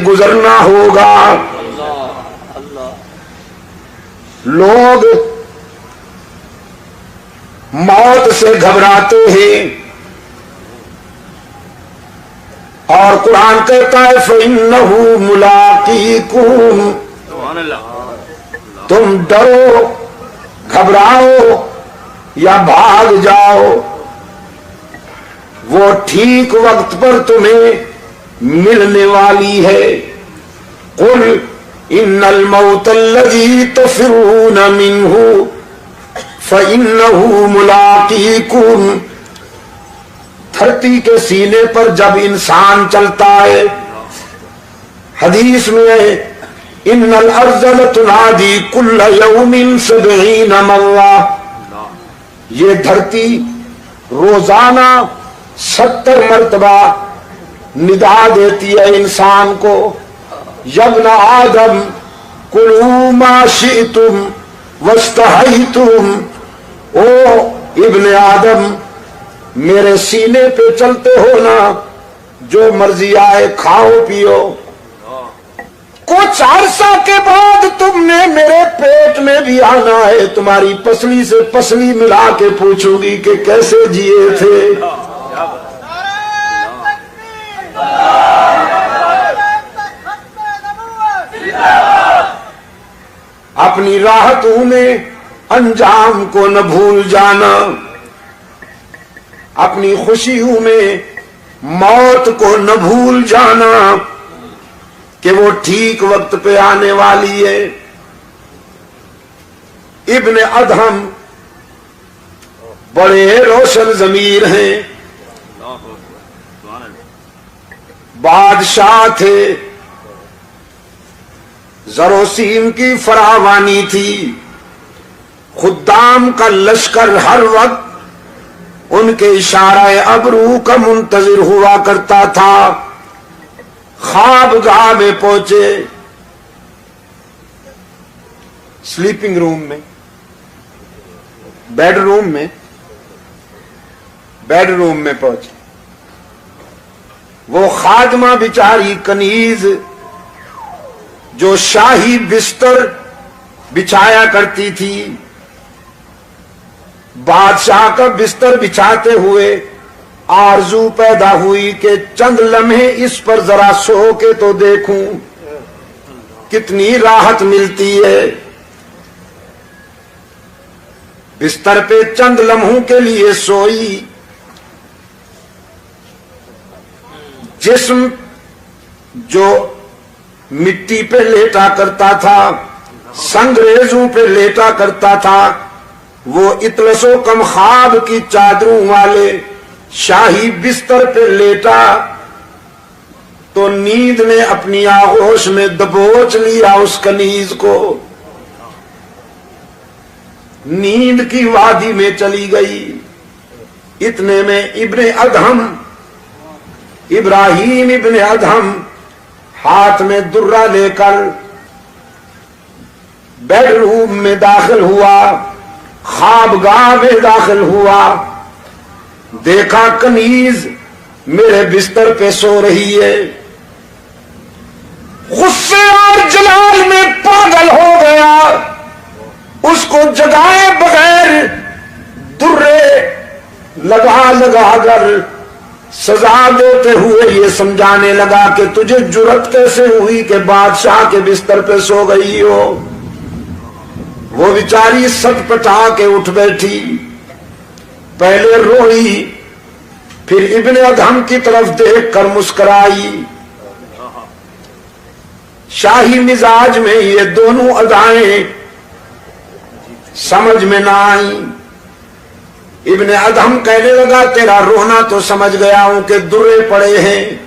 गुजरना होगा। लोग मौत से घबराते हैं और कुरान कहता है फ़इन्नहु मुलाक़ीकुम, तुम डरो, घबराओ या भाग जाओ, वो ठीक वक्त पर तुम्हें मिलने वाली है। कुल इन्नल मौतल्लज़ी तफ़िरून मिन्हु फ़इन्नहु मुलाक़ीकुम। धरती के सीने पर जब इंसान चलता है, हदीस में है इन्नल अर्ज़ लतुनादी कुल्ल यौमिन 70 मर्रा, ये धरती रोजाना 70 मर्तबा निदा देती है इंसान को, यब्न आदम कुलू मा शिअतुम वस्तहयतुम, ओ इब्न आदम मेरे सीने पे चलते हो ना, जो मर्जी आए खाओ पियो। कुछ अरसा के बाद तुमने मेरे पेट में भी आना है, तुम्हारी पसली से पसली मिला के पूछूंगी कि कैसे जिए थे। अपनी राहतों में अंजाम को न भूल जाना, अपनी खुशियों में मौत को न भूल जाना कि वो ठीक वक्त पे आने वाली है। इब्न अदहम बड़े रोशन ज़मीर हैं, बादशाह थे, जरोसीम की फरावानी थी, खुद्दाम का लश्कर हर वक्त उनके इशारा अबरू का मुंतजिर हुआ करता था। ख्वाबगाह में पहुंचे, स्लीपिंग रूम में, बेडरूम में पहुंचे। वो खादमा बिचारी कनीज जो शाही बिस्तर बिछाया करती थी, बादशाह का बिस्तर बिछाते हुए आरजू पैदा हुई कि चंद लम्हे इस पर जरा सो के तो देखूं कितनी राहत मिलती है। बिस्तर पे चंद लम्हों के लिए सोई, जिस्म जो मिट्टी पे लेटा करता था, संगरेजों पे लेटा करता था, वो इतलसो कम ख्वाब की चादरों वाले शाही बिस्तर पे लेटा तो नींद ने अपनी आगोश में दबोच लिया उस कनीज को, नींद की वादी में चली गई। इतने में इब्न अदहम, इब्राहिम इब्न अदहम हाथ में दुर्रा लेकर बेडरूम में दाखिल हुआ, ख्वाबगाह में दाखिल हुआ। देखा कनीज मेरे बिस्तर पे सो रही है, गुस्से और जलाल में पागल हो गया। उसको जगाए बगैर दुर्रे लगा कर सजा देते हुए ये समझाने लगा कि तुझे जुर्रत कैसे हुई कि बादशाह के बिस्तर पे सो गई हो। वो बेचारी सटपटा के उठ बैठी, पहले रोई, फिर इब्न अदहम की तरफ देखकर मुस्कुराई। शाही मिजाज में ये दोनों अदाएं समझ में ना आई। इब्न अदहम कहने लगा तेरा रोना तो समझ गया हूं कि दुर्रे पड़े हैं,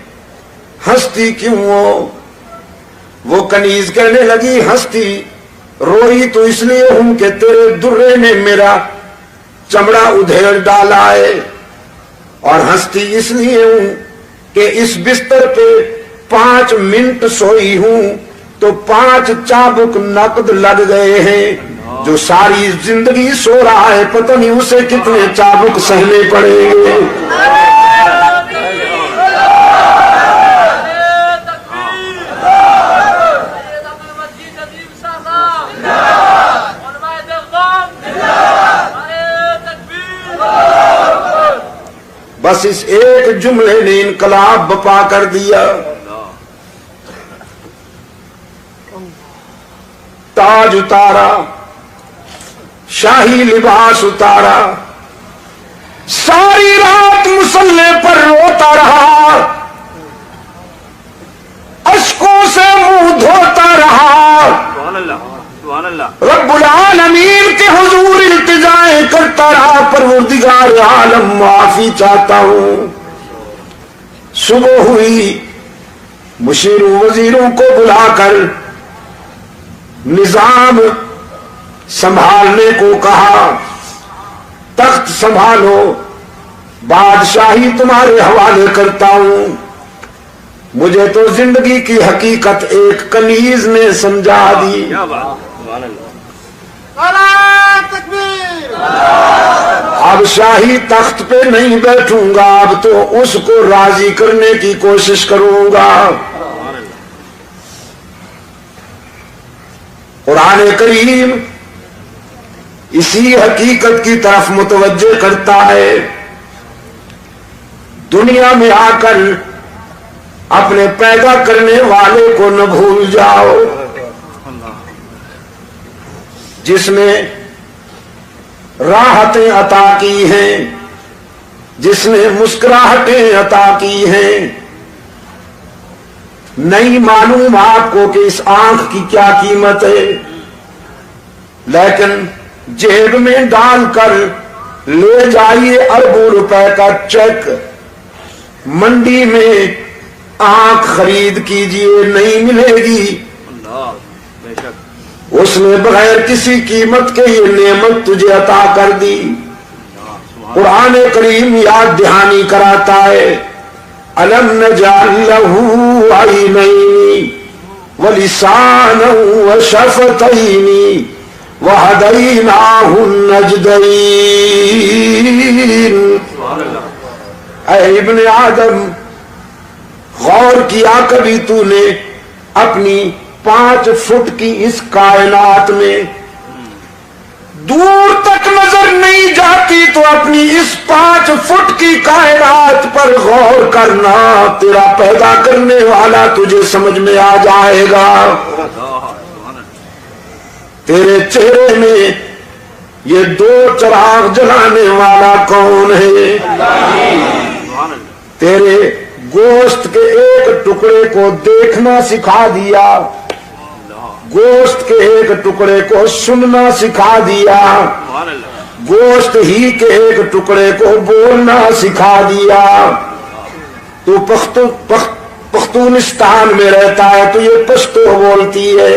हंसती क्यों हो? वो कनीज कहने लगी हंसती रोई तो इसलिए हूं कि तेरे दुर्रे ने मेरा चमड़ा उधेड़ डाला है, और हंसती इसलिए हूं कि इस बिस्तर पे 5 मिनट सोई हूं तो 5 चाबुक नकद लग गए हैं। जो सारी जिंदगी सो रहा है पता नहीं उसे कितने चाबुक सहने पड़ेंगे। بس اس ایک جملے نے انقلاب بپا کر دیا. تاج اتارا, شاہی لباس اتارا, ساری رات مصلے پر روتا رہا, اشکوں سے منہ دھوتا رہا, رب العالمین کے حضور التجائیں کرتا رہا, پروردگار عالم معافی چاہتا ہوں. صبح ہوئی, مشیروں وزیروں کو بلا کر نظام سنبھالنے کو کہا, تخت سنبھالو, بادشاہی تمہارے حوالے کرتا ہوں. مجھے تو زندگی کی حقیقت ایک کنیز نے سمجھا دی. اب شاہی تخت پہ نہیں بیٹھوں گا, اب تو اس کو راضی کرنے کی کوشش کروں گا. قرآن کریم اسی حقیقت کی طرف متوجہ کرتا ہے. دنیا میں آ کر اپنے پیدا کرنے والے کو نہ بھول جاؤ, جس نے راحتیں عطا کی ہیں, جس نے مسکراہٹیں عطا کی ہیں. نہیں معلوم آپ کو کہ اس آنکھ کی کیا قیمت ہے, لیکن جیب میں ڈال کر لے جائیے اربوں روپے کا چیک, منڈی میں آنکھ خرید کیجئے, نہیں ملے گی. اس نے بغیر کسی قیمت کے یہ نعمت تجھے عطا کر دی. قرآن کریم یاد دہانی کراتا ہے, الم نجعل له عینین ولسانا وشفتین وہدیناہ النجدین. اے ابن آدم, غور کیا کبھی تو نے اپنی 5 فٹ کی اس کائنات میں دور تک نظر نہیں جاتی تو اپنی اس 5 فٹ کی کائنات پر غور کرنا, تیرا پیدا کرنے والا تجھے سمجھ میں آ جائے گا. تیرے چہرے میں یہ 2 چراغ جلانے والا کون ہے؟ تیرے گوشت کے ایک ٹکڑے کو دیکھنا سکھا دیا, گوشت کے ایک ٹکڑے کو سننا سکھا دیا, گوشت ہی کے ایک ٹکڑے کو بولنا سکھا دیا. تو پختونستان میں رہتا ہے تو یہ پشتو بولتی ہے,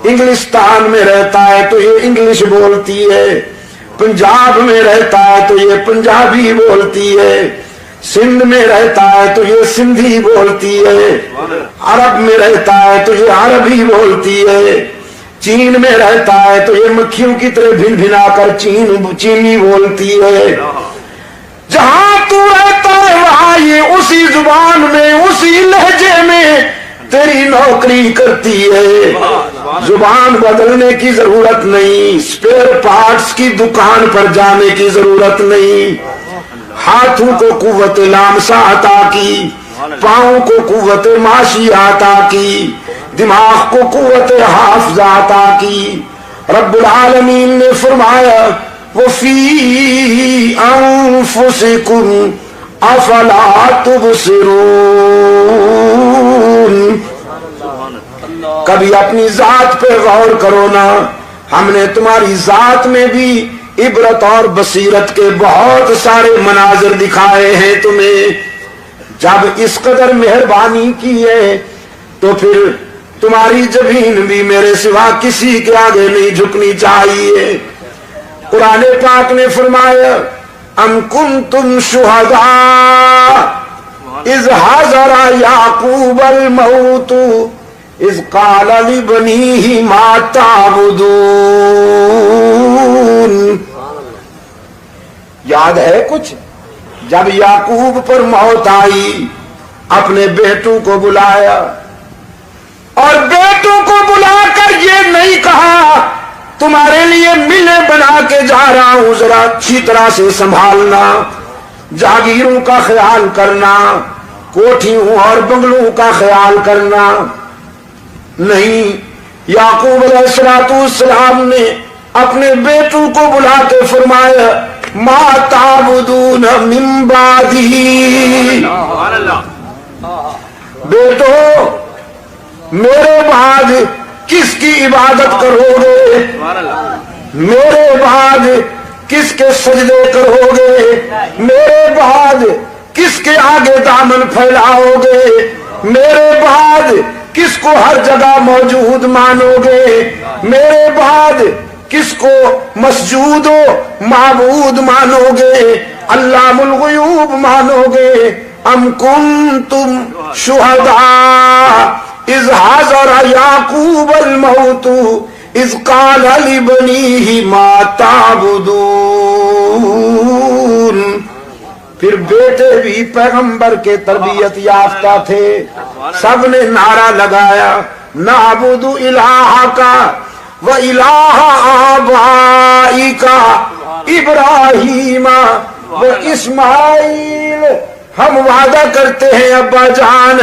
انگلستان میں رہتا ہے تو یہ انگلش بولتی ہے, پنجاب میں رہتا ہے تو یہ پنجابی بولتی ہے, سندھ میں رہتا ہے تو یہ سندھی بولتی ہے, عرب میں رہتا ہے تو یہ عربی بولتی ہے, چین میں رہتا ہے تو یہ مکھیوں کی طرح بھن بھنا کر چینی بولتی ہے. جہاں تو رہتا ہے وہاں یہ اسی زبان میں اسی لہجے میں تیری نوکری کرتی ہے. زبان بدلنے کی ضرورت نہیں, اسپیئر پارٹس کی دکان پر جانے کی ضرورت نہیں. ہاتھوں کو قوت لامسا عطا کی, پاؤں کو قوت ماشی عطا کی, دماغ کو قوت حافظہ عطا کی. رب العالمین نے فرمایا وَفِي أَنفُسِكُمْ أَفَلَا تُبْصِرُونَ. کبھی اپنی ذات پہ غور کرو نا, ہم نے تمہاری ذات میں بھی عبرت اور بصیرت کے بہت سارے مناظر دکھائے ہیں تمہیں. جب اس قدر مہربانی کی ہے تو پھر تمہاری جبین بھی میرے سوا کسی کے آگے نہیں جھکنی چاہیے. قرآن پاک نے فرمایا ام کنتم شہداء اذ حضر یعقوب الموت اذ قال لبنیہ ما تعبدون. یاد ہے کچھ؟ جب یعقوب پر موت آئی اپنے بیٹوں کو بلایا اور بیٹوں کو بلا کر یہ نہیں کہا تمہارے لیے ملیں بنا کے جا رہا ہوں, ذرا اچھی طرح سے سنبھالنا. जागीरों का ख्याल करना, कोठियों और बंगलों का ख्याल करना नहीं। याकूब अलैहिस्सलाम ने अपने बेटों को बुलाते फरमाया, मा ताबुदून मिन बादी, बेटो मेरे बाद किसकी इबादत करोगे, मेरे बाद किसके सजदे करोगे, मेरे बाद किसके आगे दामन फैलाओगे, मेरे बाद किसको हर जगह मौजूद मानोगे, मेरे बाद किसको मस्जूदो माबूद मानोगे, अल्लाहुल गुयूब मानोगे। अम कुंतुम शुहदा is Hazra Yakub Al मौतु is क़ाल लिबनीहि मा ताबुदून। फिर बेटे भी पैगंबर के तरबियत याफ्ता थे, सबने नारा लगाया, नाबुदु इलाहा का व इलाहा आबाइका इब्राहीमा व इस्माइल। हम वादा करते हैं अब्बा जान,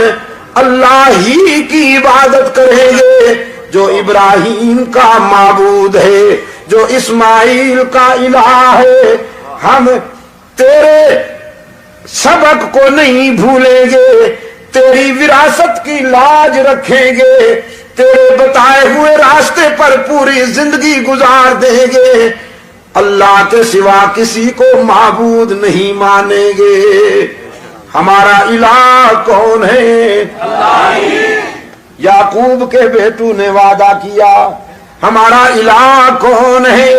अल्लाह ही की इबादत करेंगे जो इब्राहीम का माबूद है, जो इस्माइल का इलाह है। हम तेरे सबक को नहीं भूलेंगे, तेरी विरासत की लाज रखेंगे, तेरे बताए हुए रास्ते पर पूरी जिंदगी गुजार देंगे, अल्लाह के सिवा किसी को माबूद नहीं मानेंगे। हमारा इलाह कौन है? याकूब के बेटू ने वादा किया, हमारा इलाह कौन है?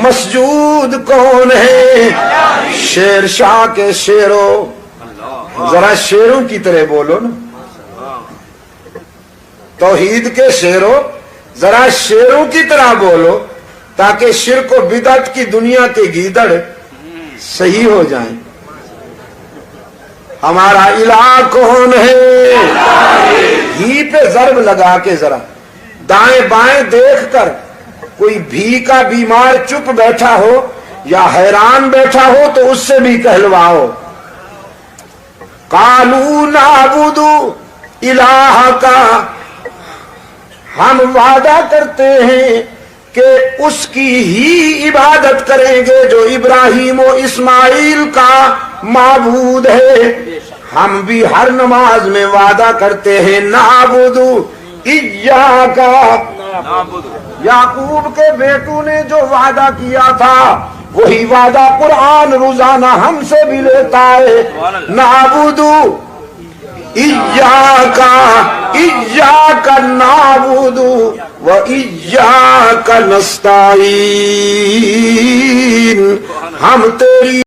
मस्जूद कौन है? शेर शाह के शेरों, जरा शेरों की तरह बोलो ना, तौहीद के शेरों जरा शेरों की तरह बोलो, ताकि शिर्क व बिदअत की दुनिया के गीदड़ सही हो जाएं। हमारा इलाह कौन है? ही पे जर्ब लगा के जरा दाएं बाएं देखकर कोई भी का बीमार चुप बैठा हो या हैरान बैठा हो तो उससे भी कहलवाओ। कालू नाबुदु इलाह का, हम वादा करते हैं कि उसकी ही इबादत करेंगे जो इब्राहीम और इस्माइल का माबूद है। हम भी हर नमाज में वादा करते हैं नाबुदु इय्याका। याकूब के बेटू ने जो वादा किया था वही वादा कुरान रोजाना हमसे भी लेता है, नाबुदु इय्याका, इय्याका नाबुदु व इय्याका नस्ताईन। हम तेरी